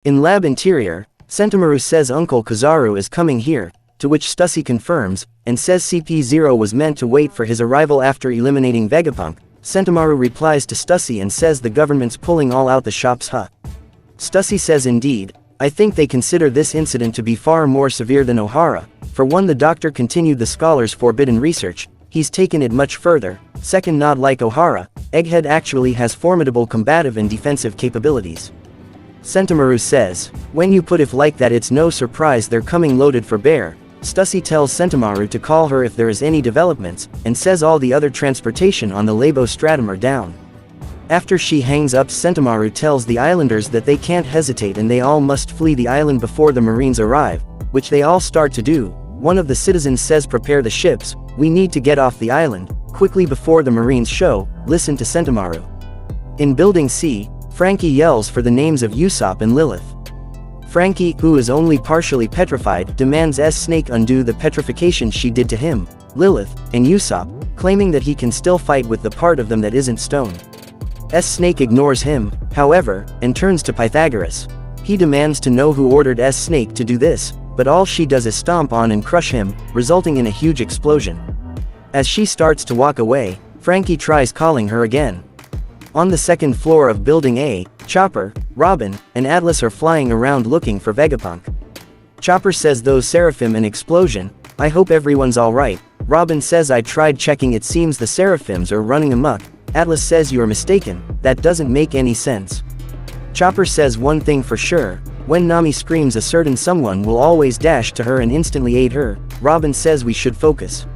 In lab interior, Sentomaru says Uncle Kizaru is coming here, to which Stussy confirms, and says CP0 was meant to wait for his arrival after eliminating Vegapunk. Sentomaru replies to Stussy and says the government's pulling all out the shops Stussy says indeed, I think they consider this incident to be far more severe than Ohara. For one, the doctor continued the scholar's forbidden research, he's taken it much further. Second, not like Ohara, Egghead actually has formidable combative and defensive capabilities. Sentomaru says, when you put it like that it's no surprise they're coming loaded for bear. Stussy tells Sentomaru to call her if there is any developments, and says all the other transportation on the Labo stratum are down. After she hangs up, Sentomaru tells the islanders that they can't hesitate and they all must flee the island before the marines arrive, which they all start to do. One of the citizens says prepare the ships, we need to get off the island, quickly before the marines show, listen to Sentomaru. In Building C, Frankie yells for the names of Usopp and Lilith. Frankie, who is only partially petrified, demands S-Snake undo the petrification she did to him, Lilith, and Usopp, claiming that he can still fight with the part of them that isn't stone. S-Snake ignores him, however, and turns to Pythagoras. He demands to know who ordered S-Snake to do this, but all she does is stomp on and crush him, resulting in a huge explosion. As she starts to walk away, Frankie tries calling her again. On the second floor of Building A, Chopper, Robin, and Atlas are flying around looking for Vegapunk. Chopper says those Seraphim and explosion, I hope everyone's alright. Robin says I tried checking, it seems the Seraphims are running amok. Atlas says you are mistaken, that doesn't make any sense. Chopper says one thing for sure, when Nami screams a certain someone will always dash to her and instantly aid her. Robin says we should focus.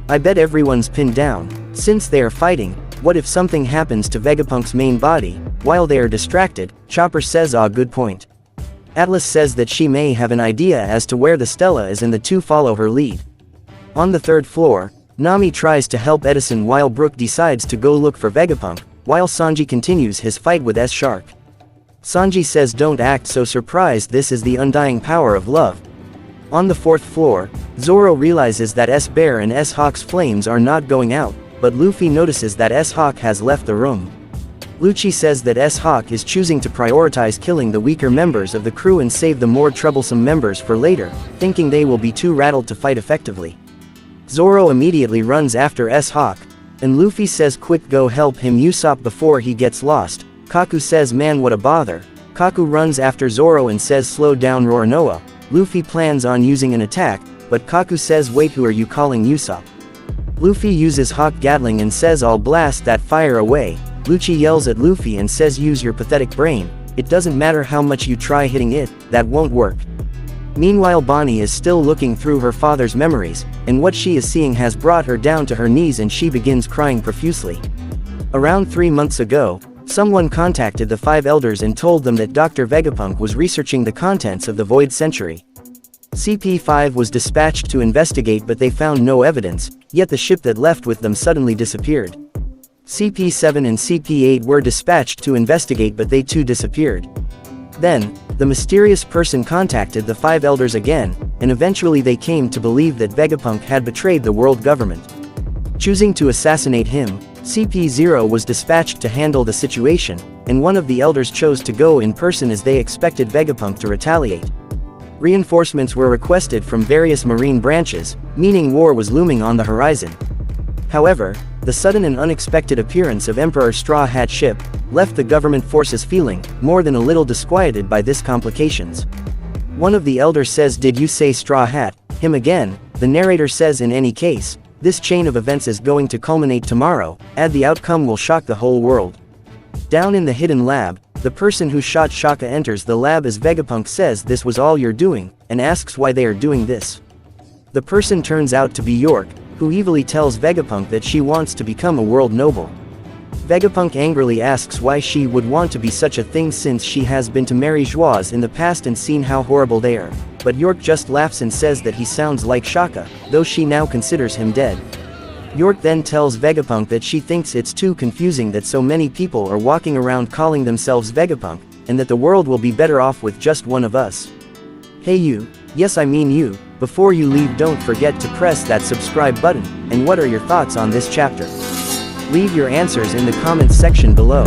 I bet everyone's pinned down, since they are fighting. What if something happens to Vegapunk's main body, while they are distracted? Chopper says ah, good point. Atlas says that she may have an idea as to where the Stella is and the two follow her lead. On the third floor, Nami tries to help Edison while Brook decides to go look for Vegapunk, while Sanji continues his fight with S-Shark. Sanji says don't act so surprised, this is the undying power of love. On the fourth floor, Zoro realizes that S-Bear and S-Hawk's flames are not going out, but Luffy notices that S-Hawk has left the room. Lucci says that S-Hawk is choosing to prioritize killing the weaker members of the crew and save the more troublesome members for later, thinking they will be too rattled to fight effectively. Zoro immediately runs after S-Hawk, and Luffy says quick go help him Usopp before he gets lost. Kaku says man what a bother. Kaku runs after Zoro and says slow down Roronoa. Luffy plans on using an attack, but Kaku says wait, who are you calling Usopp? Luffy uses Hawk Gatling and says I'll blast that fire away. Lucci yells at Luffy and says use your pathetic brain, it doesn't matter how much you try hitting it, that won't work. Meanwhile Bonnie is still looking through her father's memories, and what she is seeing has brought her down to her knees and she begins crying profusely. Around 3 months ago, someone contacted the 5 elders and told them that Dr. Vegapunk was researching the contents of the Void Century. CP5 was dispatched to investigate but they found no evidence, yet the ship that left with them suddenly disappeared. CP7 and CP8 were dispatched to investigate but they too disappeared. Then, the mysterious person contacted the 5 elders again, and eventually they came to believe that Vegapunk had betrayed the world government. Choosing to assassinate him, CP0 was dispatched to handle the situation, and one of the elders chose to go in person as they expected Vegapunk to retaliate. Reinforcements were requested from various marine branches, meaning war was looming on the horizon. However, the sudden and unexpected appearance of Emperor Straw Hat ship left the government forces feeling more than a little disquieted by this complications. One of the elders says did you say Straw Hat, him again? The narrator says in any case, this chain of events is going to culminate tomorrow, and the outcome will shock the whole world. Down in the hidden lab, the person who shot Shaka enters the lab as Vegapunk says this was all you're doing, and asks why they are doing this. The person turns out to be York, who evilly tells Vegapunk that she wants to become a world noble. Vegapunk angrily asks why she would want to be such a thing since she has been to Mary Joie's in the past and seen how horrible they are, but York just laughs and says that he sounds like Shaka, though she now considers him dead. York then tells Vegapunk that she thinks it's too confusing that so many people are walking around calling themselves Vegapunk, and that the world will be better off with just one of us. Hey you, yes I mean you, before you leave don't forget to press that subscribe button, and what are your thoughts on this chapter? Leave your answers in the comments section below.